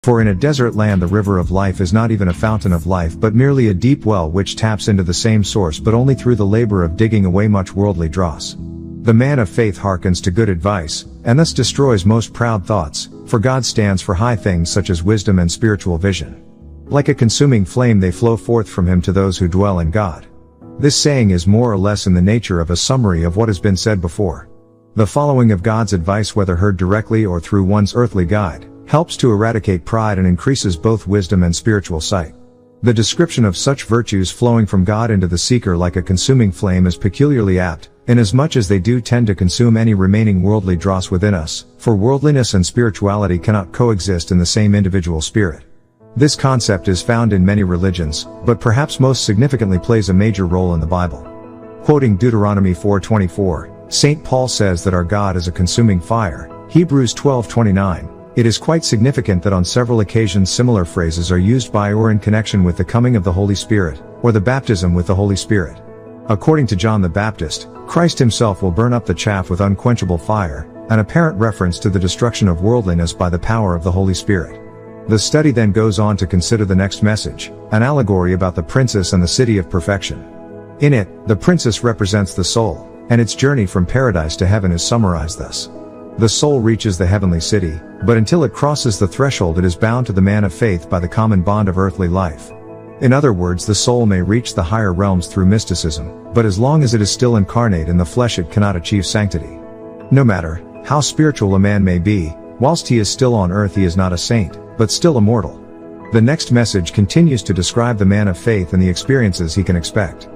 For in a desert land the river of life is not even a fountain of life but merely a deep well which taps into the same source but only through the labor of digging away much worldly dross. The man of faith hearkens to good advice, and thus destroys most proud thoughts, for God stands for high things such as wisdom and spiritual vision. Like a consuming flame they flow forth from him to those who dwell in God. This saying is more or less in the nature of a summary of what has been said before. The following of God's advice, whether heard directly or through one's earthly guide, helps to eradicate pride and increases both wisdom and spiritual sight. The description of such virtues flowing from God into the seeker like a consuming flame is peculiarly apt, inasmuch as they do tend to consume any remaining worldly dross within us, for worldliness and spirituality cannot coexist in the same individual spirit. This concept is found in many religions, but perhaps most significantly plays a major role in the Bible. Quoting Deuteronomy 4:24, St. Paul says that our God is a consuming fire, Hebrews 12:29. It is quite significant that on several occasions similar phrases are used by or in connection with the coming of the Holy Spirit, or the baptism with the Holy Spirit. According to John the Baptist, Christ himself will burn up the chaff with unquenchable fire, an apparent reference to the destruction of worldliness by the power of the Holy Spirit. The study then goes on to consider the next message, an allegory about the princess and the city of perfection. In it, the princess represents the soul, and its journey from paradise to heaven is summarized thus. The soul reaches the heavenly city, but until it crosses the threshold it is bound to the man of faith by the common bond of earthly life. In other words, the soul may reach the higher realms through mysticism, but as long as it is still incarnate in the flesh it cannot achieve sanctity. No matter how spiritual a man may be, whilst he is still on earth he is not a saint, but still immortal. The next message continues to describe the man of faith and the experiences he can expect.